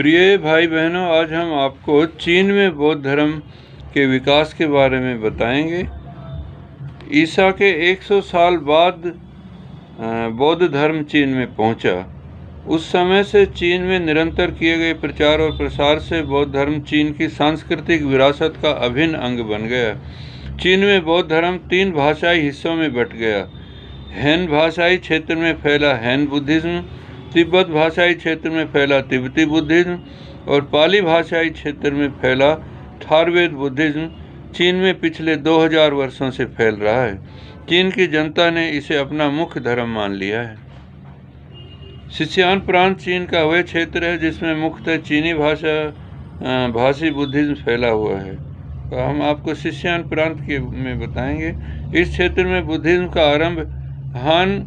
प्रिय भाई बहनों, आज हम आपको चीन में बौद्ध धर्म के विकास के बारे में बताएंगे। ईसा के 100 साल बाद बौद्ध धर्म चीन में पहुंचा। उस समय से चीन में निरंतर किए गए प्रचार और प्रसार से बौद्ध धर्म चीन की सांस्कृतिक विरासत का अभिन्न अंग बन गया। चीन में बौद्ध धर्म 3 भाषाई हिस्सों में बट गया। हैन भाषाई क्षेत्र में फैला हैन बुद्धिज्म, तिब्बत भाषाई क्षेत्र में फैला तिब्बती बुद्धिज्म और पाली भाषाई क्षेत्र में फैला थारवेद बुद्धिज्म चीन में पिछले 2000 वर्षों से फैल रहा है। चीन की जनता ने इसे अपना मुख्य धर्म मान लिया है। सिसियान प्रांत चीन का वह क्षेत्र है जिसमें मुख्यतः चीनी भाषी बुद्धिज्म फैला हुआ है। तो हम आपको सिसियान प्रांत के में बताएंगे। इस क्षेत्र में बुद्धिज्म का आरंभ हान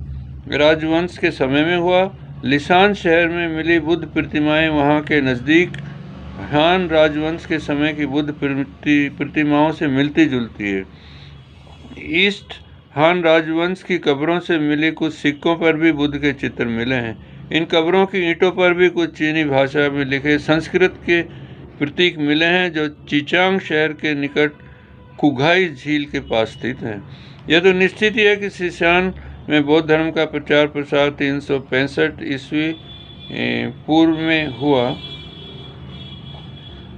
राजवंश के समय में हुआ। लिसान शहर में मिली बुद्ध प्रतिमाएं वहां के नज़दीक हान राजवंश के समय की बुद्ध प्रतिमाओं से मिलती जुलती है। ईस्ट हान राजवंश की कब्रों से मिले कुछ सिक्कों पर भी बुद्ध के चित्र मिले हैं। इन कब्रों की ईंटों पर भी कुछ चीनी भाषा में लिखे संस्कृत के प्रतीक मिले हैं जो चिचांग शहर के निकट कुघाई झील के पास स्थित हैं। यह तो निश्चित ही है कि सिसियान में बौद्ध धर्म का प्रचार प्रसार 365 ईस्वी पूर्व में हुआ।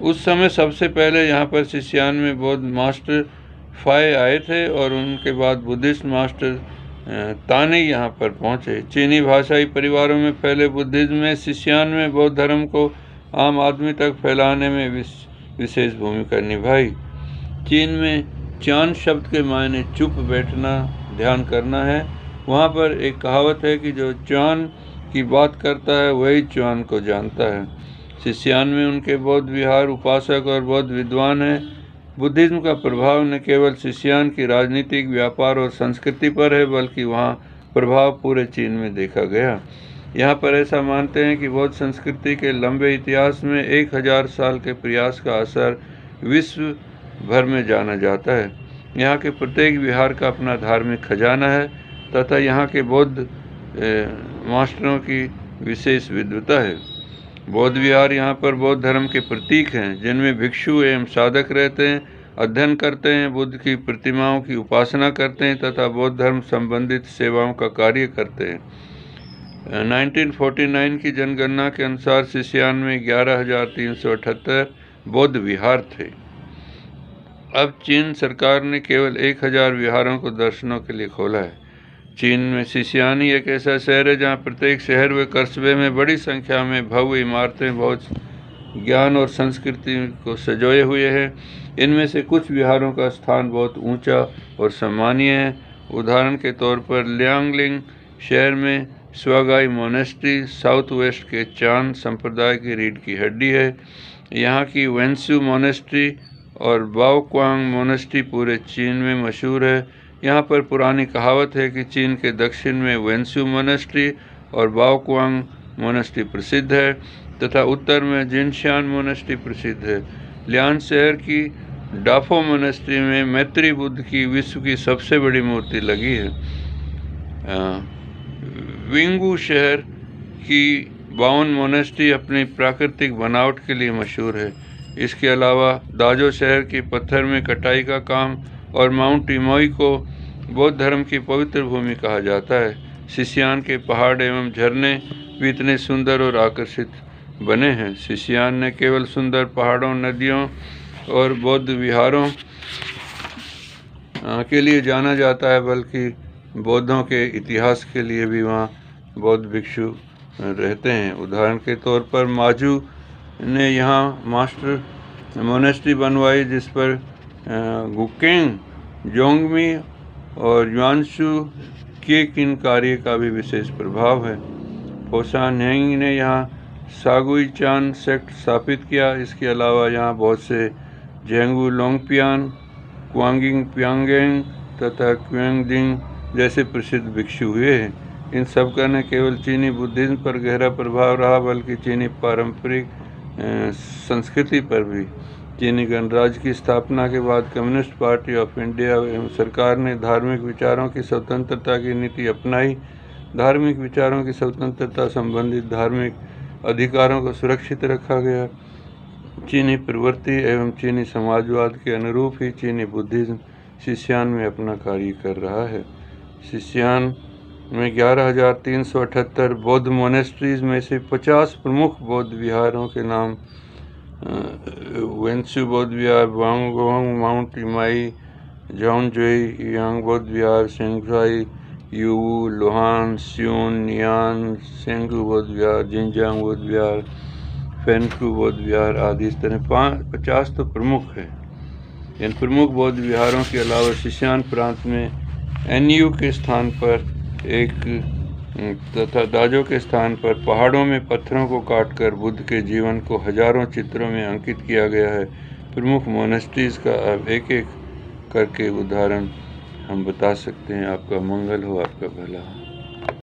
उस समय सबसे पहले यहाँ पर सिसियान में बौद्ध मास्टर फाय आए थे और उनके बाद बुद्धिस्ट मास्टर ताने यहाँ पर पहुँचे। चीनी भाषाई परिवारों में फैले बुद्धिज्म में सिसियान में बौद्ध धर्म को आम आदमी तक फैलाने में विशेष भूमिका निभाई। चीन में चान शब्द के मायने चुप बैठना, ध्यान करना है। वहाँ पर एक कहावत है कि जो चान की बात करता है वही चान को जानता है। सिसियान में उनके बौद्ध विहार, उपासक और बौद्ध विद्वान हैं। बुद्धिज्म का प्रभाव न केवल सिसियान की राजनीतिक, व्यापार और संस्कृति पर है बल्कि वहाँ प्रभाव पूरे चीन में देखा गया। यहाँ पर ऐसा मानते हैं कि बौद्ध संस्कृति के लंबे इतिहास में 1000 साल के प्रयास का असर विश्व भर में जाना जाता है। यहाँ के प्रत्येक विहार का अपना धार्मिक खजाना है तथा यहाँ के बौद्ध मास्टरों की विशेष विद्वता है। बौद्ध विहार यहाँ पर बौद्ध धर्म के प्रतीक हैं जिनमें भिक्षु एवं साधक रहते हैं, अध्ययन करते हैं, बुद्ध की प्रतिमाओं की उपासना करते हैं तथा बौद्ध धर्म संबंधित सेवाओं का कार्य करते हैं। 1949 की जनगणना के अनुसार सिसियान में 11,378 बौद्ध विहार थे। अब चीन सरकार ने केवल 1000 विहारों को दर्शनों के लिए खोला है। चीन में सिसियान ही एक ऐसा शहर है जहाँ प्रत्येक शहर व कस्बे में बड़ी संख्या में भव्य इमारतें बहुत ज्ञान और संस्कृति को सजोए हुए हैं। इनमें से कुछ विहारों का स्थान बहुत ऊंचा और सम्मानीय है। उदाहरण के तौर पर लियांगलिंग शहर में स्वागाई मोनेस्ट्री साउथ वेस्ट के चान संप्रदाय की रीढ़ की हड्डी है। यहाँ की वेंसू मोनेस्ट्री और बाओक्वांग मोनेस्ट्री पूरे चीन में मशहूर है। यहाँ पर पुरानी कहावत है कि चीन के दक्षिण में वेंसू मोनेस्ट्री और बाओक्वांग मोनेस्ट्री प्रसिद्ध है तथा उत्तर में जिनशान मोनेस्ट्री प्रसिद्ध है। लियान शहर की डाफो मोनेस्ट्री में मैत्री बुद्ध की विश्व की सबसे बड़ी मूर्ति लगी है। विंगू शहर की बावन मोनेस्ट्री अपनी प्राकृतिक बनावट के लिए मशहूर है। इसके अलावा दाजो शहर की पत्थर में कटाई का काम और माउंट टिमोई को बौद्ध धर्म की पवित्र भूमि कहा जाता है। सिसियान के पहाड़ एवं झरने भी इतने सुंदर और आकर्षित बने हैं। सिसियान ने केवल सुंदर पहाड़ों, नदियों और बौद्ध विहारों के लिए जाना जाता है बल्कि बौद्धों के इतिहास के लिए भी वहाँ बौद्ध भिक्षु रहते हैं। उदाहरण के तौर पर माजू ने यहाँ मास्टर मोनेस्ट्री बनवाई जिस पर गुकेंग, जोंगमी और युआनशु के किन कार्य का भी विशेष प्रभाव है। फोसानहेंग ने यहाँ सागुई चान सेक्ट स्थापित किया। इसके अलावा यहाँ बहुत से जेंगू लोंगपियान, क्वांगिंग प्यांगेंग तथा क्वेंगदिंग जैसे प्रसिद्ध भिक्षु हुए हैं। इन सब का न केवल चीनी बुद्धिज्म पर गहरा प्रभाव रहा बल्कि चीनी पारंपरिक संस्कृति पर भी। चीनी गणराज्य की स्थापना के बाद कम्युनिस्ट पार्टी ऑफ इंडिया एवं सरकार ने धार्मिक विचारों की स्वतंत्रता की नीति अपनाई। धार्मिक विचारों की स्वतंत्रता संबंधित धार्मिक अधिकारों को सुरक्षित रखा गया। चीनी प्रवृत्ति एवं चीनी समाजवाद के अनुरूप ही चीनी बुद्धिज्म शीशियान में अपना कार्य कर रहा है। शीशियान में 11,378 बौद्ध मोनेस्ट्रीज में से 50 प्रमुख बौद्ध विहारों के नाम वेंसु बौद्ध विहार, वांगगोंग, माउंट इमाई, जाओनजोई, यांग बौद्ध विहार, सेंग्साई, यू, लोहान, स्यून, नियान, सेंगू बौद्ध विहार, जिनजियांग बौद्ध विहार, फेनकू बौद्ध विहार आदि। इस तरह 50 तो प्रमुख है। इन प्रमुख बौद्ध विहारों के अलावा शीशियान प्रांत में एनयू के स्थान पर तथा दाजो के स्थान पर पहाड़ों में पत्थरों को काटकर बुद्ध के जीवन को हजारों चित्रों में अंकित किया गया है। प्रमुख मोनेस्ट्रीज का अब एक एक करके उदाहरण हम बता सकते हैं। आपका मंगल हो, आपका भला हो।